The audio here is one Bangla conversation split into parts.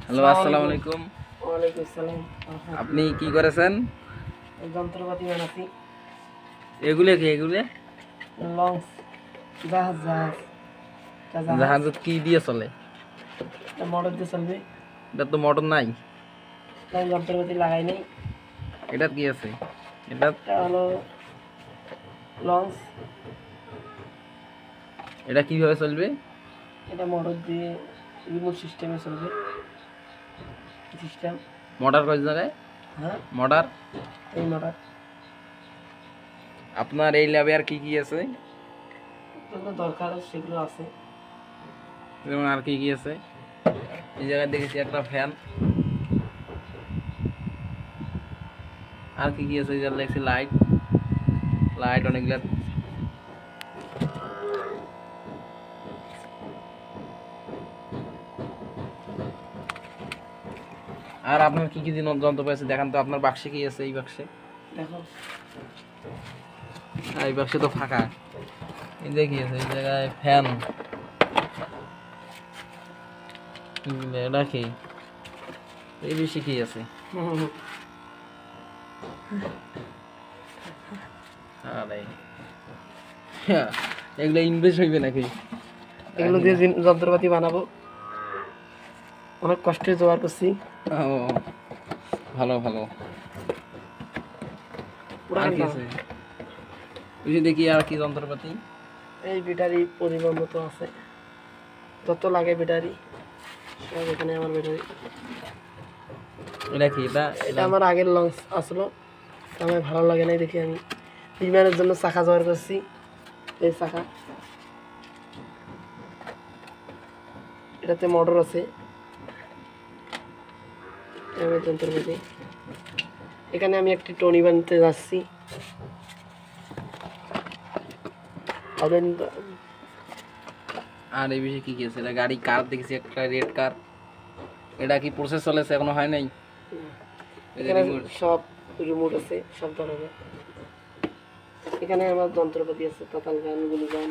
হ্যালো, আসসালামু আলাইকুম। ওয়ালাইকুম আসসালাম। আপনি কি করেছেন? যন্ত্রপাতি বানাচ্ছি। এগুলো কি? এগুলো লঞ্চ, জাহাজ জাহাজ এটা জাহাজ জাহাজ কি দিয়ে চলে? এটা মোটর দিয়ে চলবে। এটা তো মোটর নাই। আমি যন্ত্রপাতি লাগাই নাই। এটা কি আছে? এটা এটা হলো লঞ্চ। এটা কিভাবে চলবে? এটা মোটর দিয়ে রিমোট সিস্টেমে চলবে। সিস্টেম। মোটর কয় জায়গায়? হ্যাঁ, মোটর। এই মোটর আপনার এই ল্যাবে আর কি কি আছে? যেগুলো দরকার সেগুলো আছে। যেমন আর কি কি আছে? এই জায়গায় দেখেছি একটা ফ্যান। আর কি কি আছে? এই জায়গায় দেখছি লাইট। লাইট অনেকগুলা। আর আপনার কি কি যন্ত্রপাতি আছে দেখান তো। আপনার বাক্সে কি আছে? এই বাক্সে দেখো, এই বাক্সে তো ফাঁকা। এই যে কি আছে? এই জায়গায় ফ্যান। এটা কি? এই বেশি কি আছে? আরে এগুলো ইনভেস্ট হইবে নাকি? এগুলো দিয়ে যন্ত্রপাতি বানাবো। অনেক কষ্টে জোগাড় করছি। ও, ভালো ভালো। আর কি আছে? ওই যে দেখি আর কি যন্ত্রপাতি। এই ব্যাটারি পরিমাণ মতো আছে, যত লাগে ব্যাটারি সব এখানে। আমার ব্যাটারি এটা কি? এটা এটা আমার আগের লঞ্চ আসলো, আমার ভালো লাগে নাই দেখি আমি বিমানের জন্য চাকা জোগাড় করছি। এই চাকা, এটাতে মোটর আছে। এবার যন্ত্রপাতি, এখানে আমি একটি টনি বানাতে যাচ্ছি। আর এই বিষয়ে কি কি আছে? এটা গাড়ি, কার দেখেছি একটা রেড কার। এটা কি প্রসেস চলেছে? এখনো হয় নাই? এখানে সব রিমোট আছে, সব ধরনের। এখানে আমার যন্ত্রপাতি আছে, তাতাল গান, গুলো গান।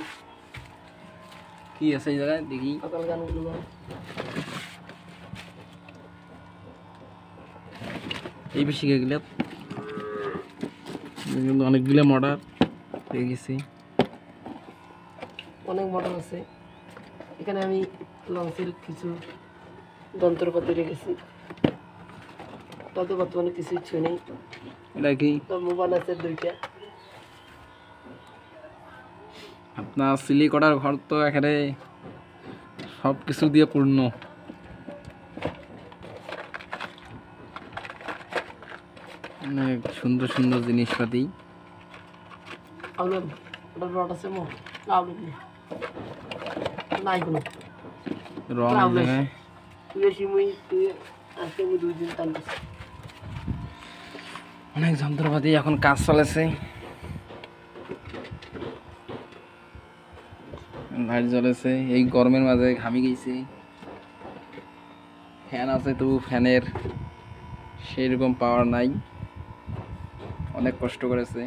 কি আছে এই জায়গায় দেখি? তাতাল গান, গুলো গান। এই বেশি গেলে অনেকগুলো মডার দেখেছি। অনেক মোটর আছে। এখানে আমি লঞ্চের কিছু যন্ত্রপাতি রেখেছি, তত বর্তমানে কিছু ইচ্ছে নেই। এটা কি? তো মোবাইল আছে দুইটা। আপনার সিলিকটার ঘর তো এখানে সব কিছু দিয়ে পূর্ণ। অনেক সুন্দর সুন্দর জিনিসপাতি। আপনার ওটার রড আছে মো লাউড নাই কোনো রং এই জায়গায়। তুই এসে মুই তুই আজকে আমি 2 দিন টানতেছি। অনেক যন্ত্রপাতি এখন কাজ চলেছে। লাইট জ্বলেছে। এই গরমের মাঝে ঘামি গেছি। ফ্যান আছে, তবু ফ্যানের সেই রকম পাওয়ার নাই। অনেক কষ্ট করেছে।